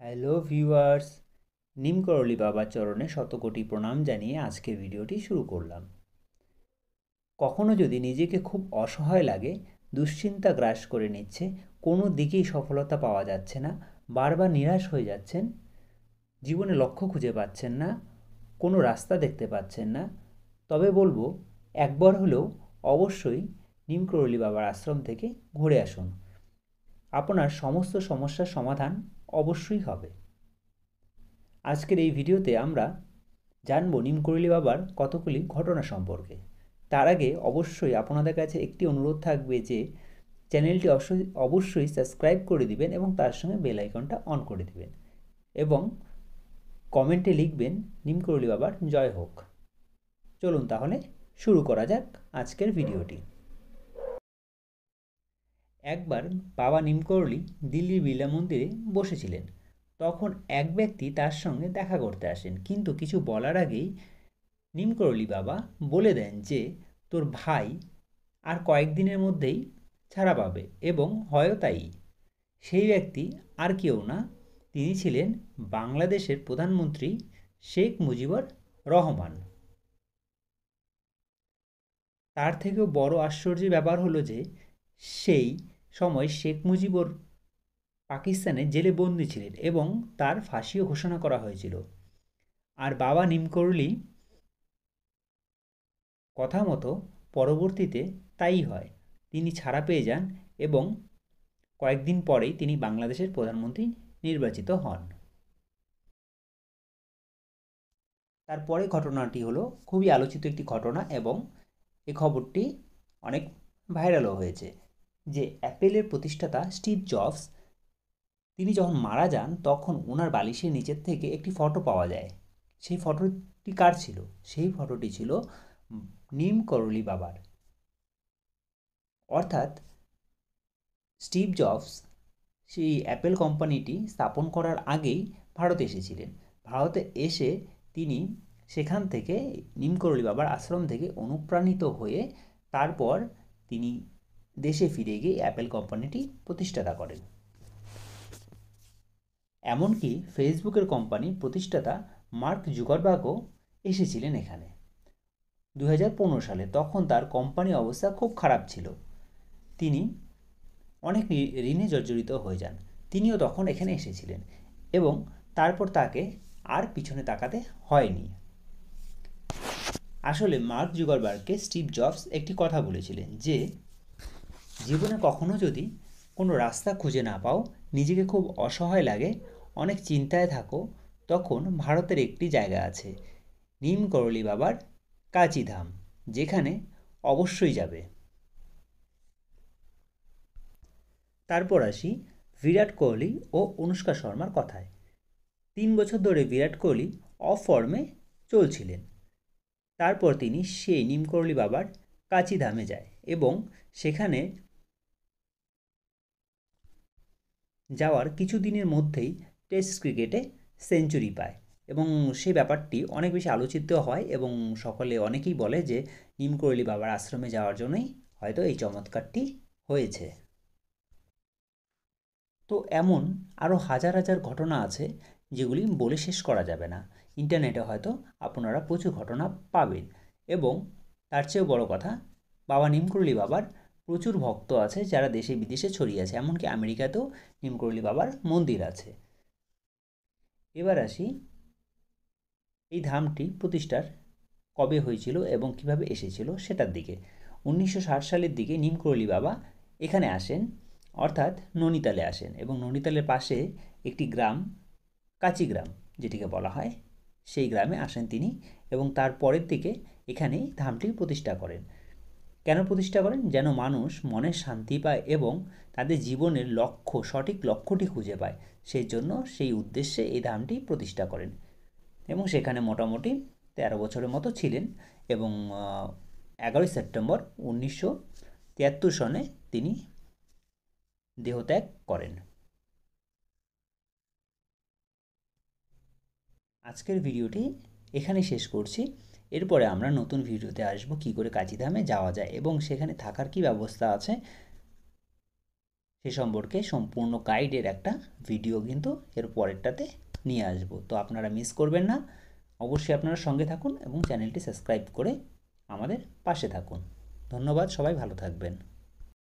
Hello viewers, নিমকরলি বাবার চরণে শতকোটি প্রণাম জানিয়ে আজকের ভিডিওটি শুরু করলাম। কখনো যদি নিজেকে খুব অসহায় লাগে, দুশ্চিন্তা গ্রাস করে নিচ্ছে, কোনো দিকেই সফলতা পাওয়া যাচ্ছে না, বারবার নিরাশ হয়ে যাচ্ছেন, জীবনে লক্ষ্য খুঁজে পাচ্ছেন না, কোনো রাস্তা দেখতে পাচ্ছেন না, তবে বলবো একবার হলেও অবশ্যই নিমকরলি বাবার আশ্রম থেকে ঘুরে আসুন। আপনার সমস্ত সমস্যার সমাধান অবশ্যই হবে। আজকের এই ভিডিওতে আমরা জানব নিমকরলি বাবার কতগুলি ঘটনা সম্পর্কে। তার আগে অবশ্যই আপনাদের কাছে একটি অনুরোধ থাকবে যে চ্যানেলটি অবশ্যই সাবস্ক্রাইব করে দিবেন এবং তার সঙ্গে বেল আইকনটা অন করে দিবেন এবং কমেন্টে লিখবেন নিমকরলি বাবার জয় হোক। চলুন তাহলে শুরু করা যাক আজকের ভিডিওটি। একবার বাবা নিমকরলি দিল্লির বিড়লা মন্দিরে বসেছিলেন। তখন এক ব্যক্তি তার সঙ্গে দেখা করতে আসেন, কিন্তু কিছু বলার আগেই নিমকরলি বাবা বলে দেন যে তোর ভাই আর কয়েকদিনের মধ্যেই ছাড়া পাবে, এবং হয় তাই। সেই ব্যক্তি আর কেউ না, তিনি ছিলেন বাংলাদেশের প্রধানমন্ত্রী শেখ মুজিবুর রহমান। তার থেকেও বড় আশ্চর্যের ব্যাপার হলো যে সেই সময় শেখ মুজিবুর পাকিস্তানে জেলে বন্দী ছিলেন এবং তার ফাঁসিও ঘোষণা করা হয়েছিল। আর বাবা নিমকরলি কথা মতো পরবর্তীতে তাই হয়, তিনি ছাড়া পেয়ে যান এবং কয়েকদিন পরেই তিনি বাংলাদেশের প্রধানমন্ত্রী নির্বাচিত হন। তারপরে ঘটনাটি হলো খুবই আলোচিত একটি ঘটনা এবং এই খবরটি অনেক ভাইরালও হয়েছে, যে অ্যাপেলের প্রতিষ্ঠাতা স্টিভ জবস তিনি যখন মারা যান তখন ওনার বালিশের নিচের থেকে একটি ফটো পাওয়া যায়। সেই ফটোটি কার ছিল? সেই ফটোটি ছিল নিম করলি বাবার। অর্থাৎ স্টিভ জবস সেই অ্যাপেল কোম্পানিটি স্থাপন করার আগেই ভারতে এসেছিলেন। ভারতে এসে তিনি সেখান থেকে নিমকরলি বাবার আশ্রম থেকে অনুপ্রাণিত হয়ে তারপর তিনি দেশে ফিরে গিয়ে অ্যাপেল কোম্পানিটি প্রতিষ্ঠাতা করেন। এমনকি ফেসবুকের কোম্পানির প্রতিষ্ঠাতা মার্ক জুকারবার্গও এসেছিলেন এখানে 2015 সালে। তখন তার কোম্পানি অবস্থা খুব খারাপ ছিল, তিনি অনেক ঋণে জর্জরিত হয়ে যান। তিনিও তখন এখানে এসেছিলেন এবং তারপর তাকে আর পিছনে তাকাতে হয়নি। আসলে মার্ক জুকারবার্গকে স্টিভ জবস একটি কথা বলেছিলেন যে জীবনে কখনো যদি কোনো রাস্তা খুঁজে না পাও, নিজেকে খুব অসহায় লাগে, অনেক চিন্তায় থাকো, তখন ভারতের একটি জায়গা আছে, নিম করলি বাবার কাচিধাম, যেখানে অবশ্যই যাবে। তারপর আসি বিরাট কোহলি ও অনুষ্কা শর্মার কথায়। 3 বছর ধরে বিরাট কোহলি অফ ফর্মে চলছিলেন। তারপর তিনি সেই নিমকরলি বাবার কাচিধামে যায় এবং সেখানে যাওয়ার কিছু দিনের মধ্যেই টেস্ট ক্রিকেটে সেঞ্চুরি পায় এবং সেই ব্যাপারটি অনেক বেশি আলোচিত হয় এবং অনেকেই বলে যে নিমকরলি বাবার আশ্রমে যাওয়ার জন্যই হয়তো এই চমৎকারটি হয়েছে। তো এমন আরও হাজার হাজার ঘটনা আছে যেগুলি বলে শেষ করা যাবে না। ইন্টারনেটে হয়তো আপনারা প্রচুর ঘটনা পাবেন এবং তার চেয়েও বড় কথা, বাবা নিমকরলি বাবার প্রচুর ভক্ত আছে যারা দেশে বিদেশে ছড়িয়ে আছে, এমনকি আমেরিকাতেও নিমকরলি বাবার মন্দির আছে। এবার আসি এই ধামটি প্রতিষ্ঠার কবে হয়েছিল এবং কিভাবে এসেছিল সেটার দিকে। 1960 সালের দিকে নিমকরলি বাবা এখানে আসেন, অর্থাৎ ননিতালে আসেন, এবং ননিতালের পাশে একটি গ্রাম কাচিগ্রাম যেটিকে বলা হয়, সেই গ্রামে আসেন তিনি এবং তার পরের দিকে এখানেই ধামটি প্রতিষ্ঠা করেন। কেন প্রতিষ্ঠা করেন? যেন মানুষ মনের শান্তি পায় এবং তাদের জীবনের সঠিক লক্ষ্যটি খুঁজে পায়, সেই জন্য সেই উদ্দেশ্যে এই ধামটি প্রতিষ্ঠা করেন এবং সেখানে মোটামুটি 13 বছরের মতো ছিলেন এবং 11 সেপ্টেম্বর 1973 সনে তিনি দেহত্যাগ করেন। আজকের ভিডিওটি এখানে শেষ করছি। এরপরে আমরা নতুন ভিডিওতে আসবো কী করে কাচিধামে যাওয়া যায় এবং সেখানে থাকার কী ব্যবস্থা আছে সে সম্পর্কে সম্পূর্ণ গাইডের একটা ভিডিও কিন্তু এর পরেরটাতে নিয়ে আসবো। তো আপনারা মিস করবেন না, অবশ্যই আপনারা সঙ্গে থাকুন এবং চ্যানেলটি সাবস্ক্রাইব করে আমাদের পাশে থাকুন। ধন্যবাদ, সবাই ভালো থাকবেন।